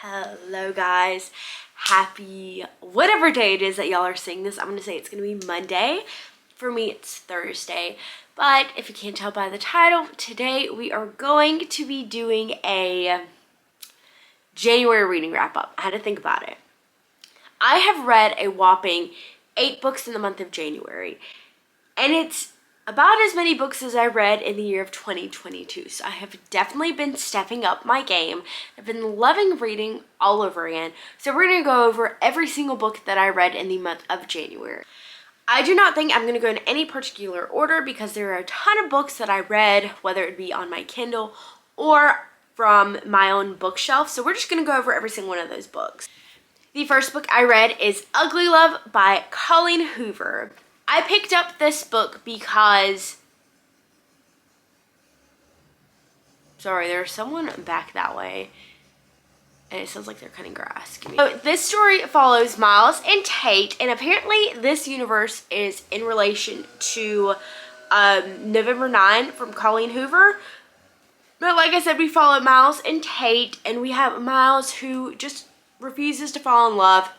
Hello guys, happy whatever day it is that y'all are seeing this. I'm gonna say it's gonna be Monday. For me it's Thursday, but if you can't tell by the title, today we are going to be doing a January reading wrap up. I had to think about it. I have read a whopping 8 books in the month of January, and it's about as many books as I read in the year of 2022. So I have definitely been stepping up my game. I've been loving reading all over again. So we're gonna go over every single book that I read in the month of January. I do not think I'm gonna go in any particular order because there are a ton of books that I read, whether it be on my Kindle or from my own bookshelf. So we're just gonna go over every single one of those books. The first book I read is Ugly Love by Colleen Hoover. I picked up this book because, sorry, there's someone back that way, and it sounds like they're cutting grass. So this story follows Miles and Tate, and apparently this universe is in relation to November 9 from Colleen Hoover. But like I said, we follow Miles and Tate, and we have Miles who just refuses to fall in love,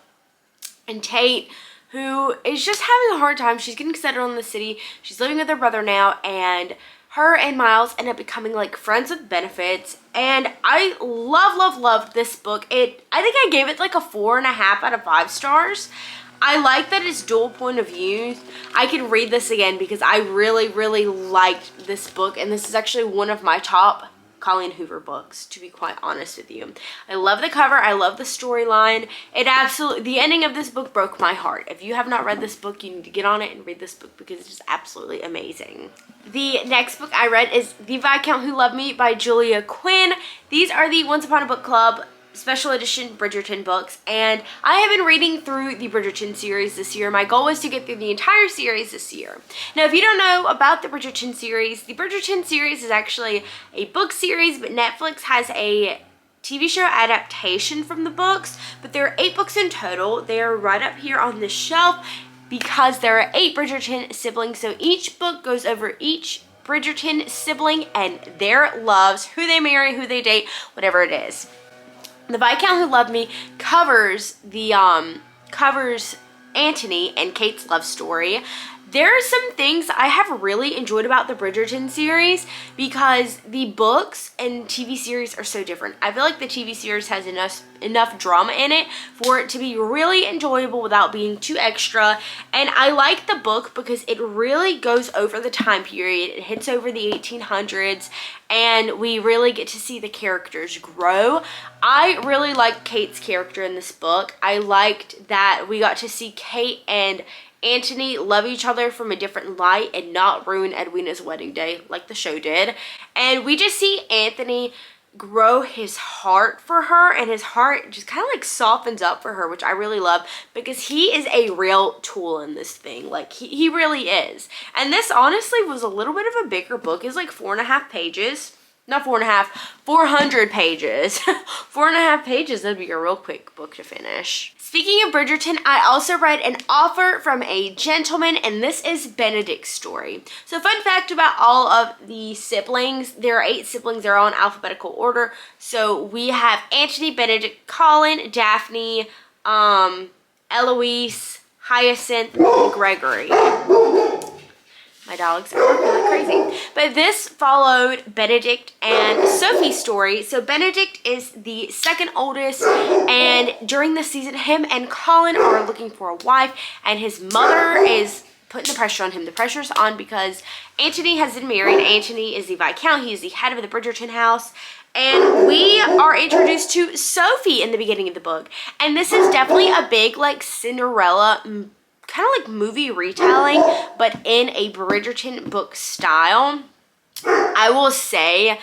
and Tate who is just having a hard time. She's getting settled in the city. She's living with her brother now, and her and Miles end up becoming like friends with benefits. And I love this book. I think I gave it like a 4.5 out of 5 stars. I like that it's dual point of view. I can read this again because I really liked this book, and this is actually one of my top Colleen Hoover books, to be quite honest with you. I love the cover. I love the storyline. The ending of this book broke my heart. If you have not read this book, you need to get on it and read this book because it's just absolutely amazing. The next book I read is The Viscount Who Loved Me by Julia Quinn. These are the Once Upon a Book Club special edition Bridgerton books, and I have been reading through the Bridgerton series this year. My goal was to get through the entire series this year. Now, if you don't know about the Bridgerton series is actually a book series, but Netflix has a TV show adaptation from the books, but there are 8 books in total. They're right up here on the shelf because there are 8 Bridgerton siblings, so each book goes over each Bridgerton sibling and their loves, who they marry, who they date, whatever it is. The Viscount Who Loved Me covers Anthony and Kate's love story. There are some things I have really enjoyed about the Bridgerton series because the books and TV series are so different. I feel like the TV series has enough drama in it for it to be really enjoyable without being too extra. And I like the book because it really goes over the time period. It hits over the 1800s, and we really get to see the characters grow. I really liked Kate's character in this book. I liked that we got to see Kate and Anthony love each other from a different light and not ruin Edwina's wedding day like the show did. And we just see Anthony grow his heart for her, and his heart just kind of like softens up for her, which I really love because he is a real tool in this thing. Like he really is. And this honestly was a little bit of a bigger book. It's like 4.5 pages. Not 4.5, 400 pages. 4.5 pages, that'd be a real quick book to finish. Speaking of Bridgerton, I also read An Offer from a Gentleman, and this is Benedict's story. So fun fact about all of the siblings, there are 8 siblings, they're all in alphabetical order. So we have Anthony, Benedict, Colin, Daphne, Eloise, Hyacinth, and Gregory. My dogs are barking like crazy. But this followed Benedict and Sophie's story. So Benedict is the second oldest, and during the season, him and Colin are looking for a wife, and his mother is putting the pressure on him. The pressure's on because Anthony has been married. Anthony is the Viscount. He is the head of the Bridgerton house. And we are introduced to Sophie in the beginning of the book. And this is definitely a big like Cinderella kind of like movie retelling, but in a Bridgerton book style. I will say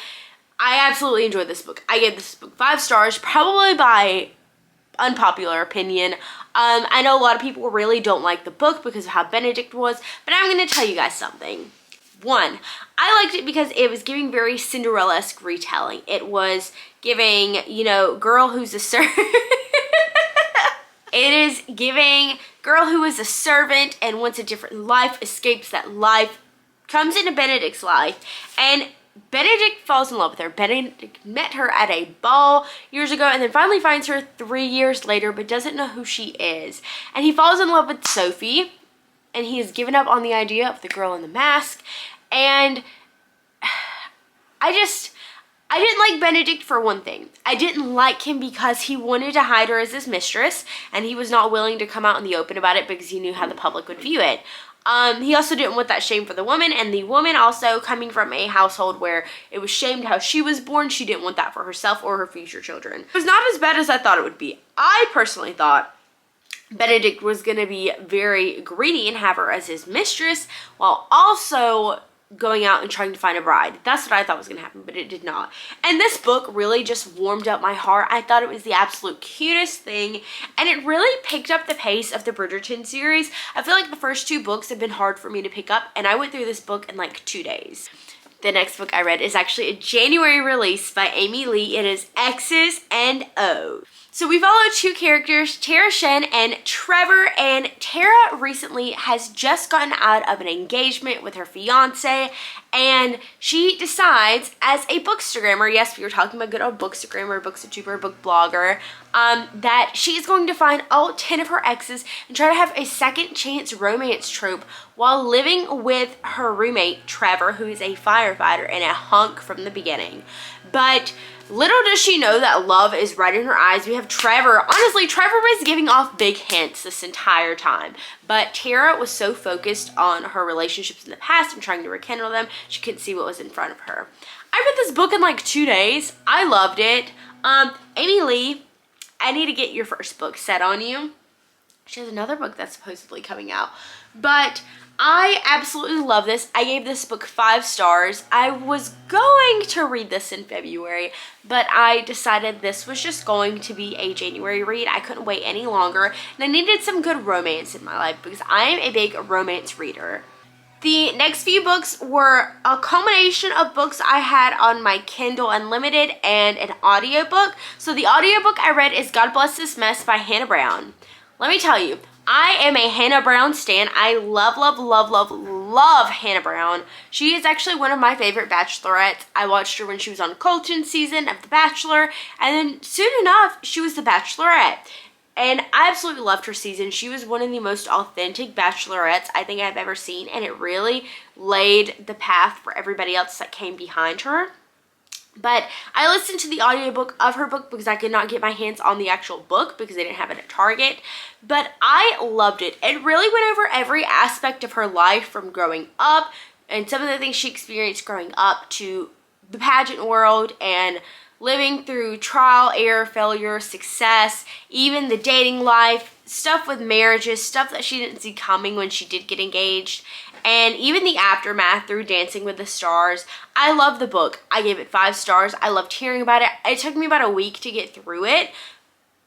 I absolutely enjoyed this book. I gave this book 5 stars, probably by unpopular opinion. I know a lot of people really don't like the book because of how Benedict was, but I'm going to tell you guys something. 1, I liked it because it was giving very Cinderella-esque retelling. It was giving, you know, girl who's a It is giving girl who is a servant and wants a different life, escapes that life, comes into Benedict's life, and Benedict falls in love with her. Benedict met her at a ball years ago and then finally finds her 3 years later but doesn't know who she is. And he falls in love with Sophie, and he has given up on the idea of the girl in the mask. And I didn't like Benedict for one thing. I didn't like him because he wanted to hide her as his mistress, and he was not willing to come out in the open about it because he knew how the public would view it. He also didn't want that shame for the woman, and the woman also coming from a household where it was shamed how she was born, she didn't want that for herself or her future children. It was not as bad as I thought it would be. I personally thought Benedict was going to be very greedy and have her as his mistress while also going out and trying to find a bride. That's what I thought was going to happen, but it did not. And this book really just warmed up my heart. I thought it was the absolute cutest thing, and it really picked up the pace of the Bridgerton series. I feel like the first 2 books have been hard for me to pick up, and I went through this book in like 2 days. The next book I read is actually a January release by Amy Lee. It is X's and O's. So we follow 2 characters, Tara Shen and Trevor, and Tara recently has just gotten out of an engagement with her fiance, and she decides as a bookstagrammer, yes, we were talking about good old bookstagrammer, bookstatuber, book blogger, that she is going to find all 10 of her exes and try to have a second chance romance trope while living with her roommate, Trevor, who is a firefighter and a hunk from the beginning. But little does she know that love is right in her eyes. We have Trevor. Honestly, Trevor was giving off big hints this entire time. But Tara was so focused on her relationships in the past and trying to rekindle them, she couldn't see what was in front of her. I read this book in like 2 days. I loved it. Amy Lee, I need to get your first book set on you. She has another book that's supposedly coming out. But I absolutely love this. I gave this book 5 stars. I was going to read this in February, but I decided this was just going to be a January read. I couldn't wait any longer, and I needed some good romance in my life because I am a big romance reader. The next few books were a culmination of books I had on my Kindle Unlimited and an audiobook. So the audiobook I read is God Bless This Mess by Hannah Brown. Let me tell you, I am a Hannah Brown stan. I love, love, love, love, love Hannah Brown. She is actually one of my favorite bachelorettes. I watched her when she was on Colton's season of The Bachelor, and then soon enough, she was the Bachelorette. And I absolutely loved her season. She was one of the most authentic bachelorettes I think I've ever seen, and it really laid the path for everybody else that came behind her. But I listened to the audiobook of her book because I could not get my hands on the actual book because they didn't have it at Target. But I loved it. It really went over every aspect of her life from growing up and some of the things she experienced growing up to the pageant world and living through trial, error, failure, success, even the dating life, stuff with marriages, stuff that she didn't see coming when she did get engaged, and even the aftermath through Dancing with the Stars. I love the book. I gave it 5 stars. I loved hearing about it. It took me about a week to get through it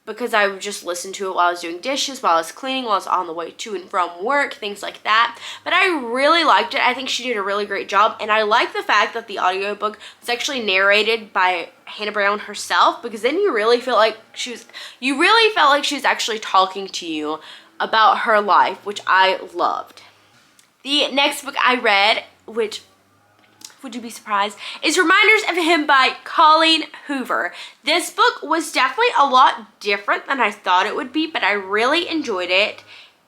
because I would just listen to it while I was doing dishes, while I was cleaning, while I was on the way to and from work, things like that. But I really liked it. I think she did a really great job, and I like the fact that the audiobook was actually narrated by Hannah Brown herself, because then you really felt like she was actually talking to you about her life, which I loved. The next book I read, which, would you be surprised, is Reminders of Him by Colleen Hoover. This book was definitely a lot different than I thought it would be, but I really enjoyed it.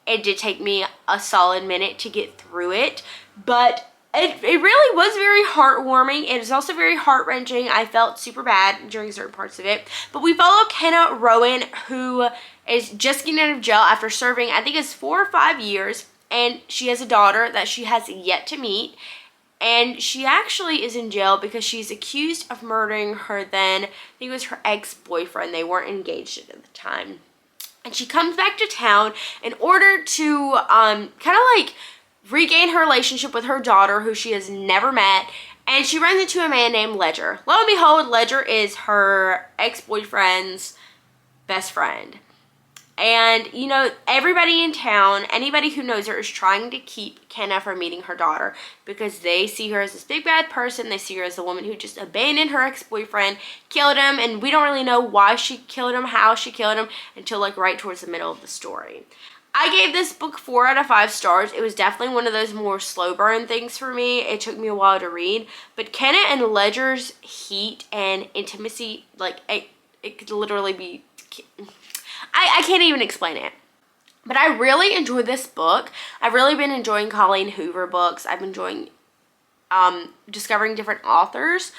It did take me a solid minute to get through it, but it really was very heartwarming. It is also very heart-wrenching. I felt super bad during certain parts of it. But we follow Kenna Rowan, who is just getting out of jail after serving, I think it's 4 or 5 years, and she has a daughter that she has yet to meet. And she actually is in jail because she's accused of murdering her then, I think it was her ex-boyfriend. They weren't engaged at the time. And she comes back to town in order to kind of like regain her relationship with her daughter, who she has never met. And she runs into a man named Ledger. Lo and behold, Ledger is her ex-boyfriend's best friend. And, you know, everybody in town, anybody who knows her, is trying to keep Kenna from meeting her daughter because they see her as this big bad person. They see her as a woman who just abandoned her ex-boyfriend, killed him, and we don't really know why she killed him, how she killed him, until like right towards the middle of the story. I gave this book 4 out of 5 stars. It was definitely one of those more slow burn things for me. It took me a while to read. But Kenna and Ledger's heat and intimacy, like, it could literally be... I can't even explain it. But I really enjoyed this book. I've really been enjoying Colleen Hoover books. I've been enjoying discovering different authors.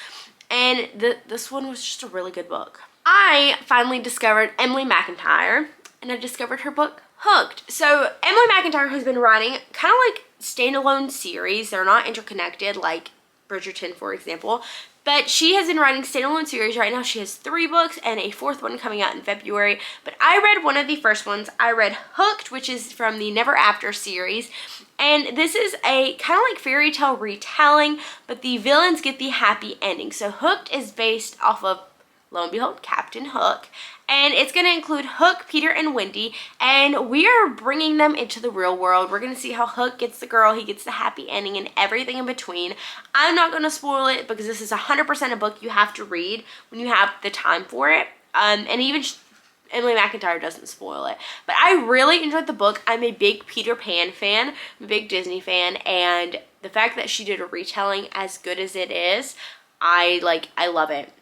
And this one was just a really good book. I finally discovered Emily McIntyre. And I discovered her book, Hooked. So Emily McIntyre has been writing kind of like standalone series. They're not interconnected like Bridgerton, for example. But she has been writing standalone series right now. She has 3 books and a 4th one coming out in February. But I read one of the first ones. I read Hooked, which is from the Never After series. And this is a kind of like fairy tale retelling, but the villains get the happy ending. So Hooked is based off of, lo and behold, Captain Hook. And it's going to include Hook, Peter, and Wendy. And we are bringing them into the real world. We're going to see how Hook gets the girl, he gets the happy ending, and everything in between. I'm not going to spoil it because this is 100% a book you have to read when you have the time for it. And even Emily McIntyre doesn't spoil it. But I really enjoyed the book. I'm a big Peter Pan fan. I'm a big Disney fan. And the fact that she did a retelling as good as it is, I love it.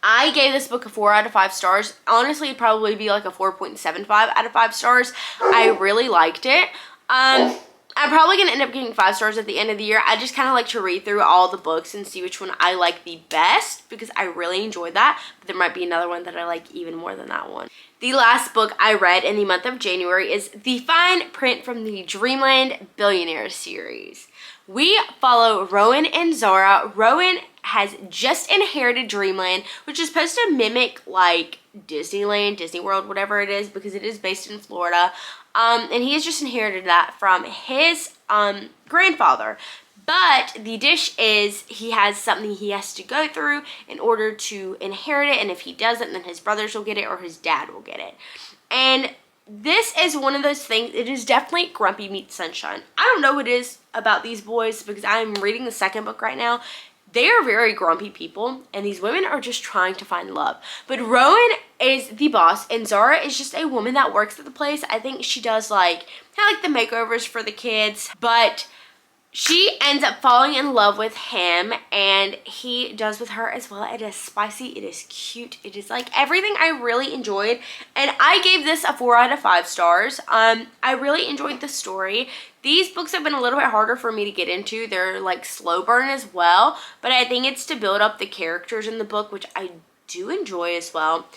I gave this book a 4 out of 5 stars. Honestly, it'd probably be like a 4.75 out of 5 stars. I really liked it. I'm probably going to end up getting 5 stars at the end of the year. I just kind of like to read through all the books and see which one I like the best because I really enjoyed that. But there might be another one that I like even more than that one. The last book I read in the month of January is The Fine Print from the Dreamland Billionaire series. We follow Rowan and Zara. Rowan has just inherited Dreamland, which is supposed to mimic like Disneyland, Disney World, whatever it is, because it is based in Florida. And he has just inherited that from his grandfather. But the dish is he has something he has to go through in order to inherit it. And if he doesn't, then his brothers will get it or his dad will get it. And this is one of those things, it is definitely Grumpy Meets Sunshine. I don't know what it is about these boys because I'm reading the second book right now. They are very grumpy people, and these women are just trying to find love. But Rowan is the boss, and Zara is just a woman that works at the place. I think she does like kind of like the makeovers for the kids, but she ends up falling in love with him, and he does with her as well. It is spicy, it is cute, it is like everything I really enjoyed, and I gave this a 4 out of 5 stars. I really enjoyed the story. These books have been a little bit harder for me to get into. They're like slow burn as well, but I think it's to build up the characters in the book, which I do enjoy as well.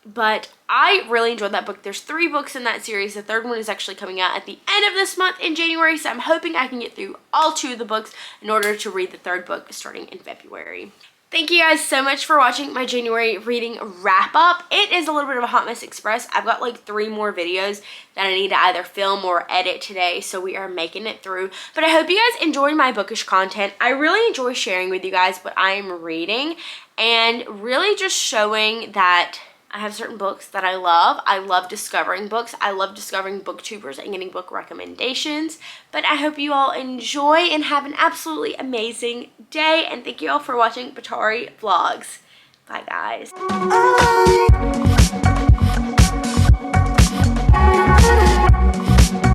But I really enjoyed that book. There's 3 books in that series. The 3rd one is actually coming out at the end of this month in January, so I'm hoping I can get through all 2 of the books in order to read the 3rd book starting in February. Thank you guys so much for watching my January reading wrap up. It is a little bit of a hot mess express. I've got like 3 more videos that I need to either film or edit today, so we are making it through. But I hope you guys enjoy my bookish content. I really enjoy sharing with you guys what I am reading and really just showing that I have certain books that I love. I love discovering books. I love discovering booktubers and getting book recommendations. But I hope you all enjoy and have an absolutely amazing day. And thank you all for watching Batari Vlogs. Bye, guys.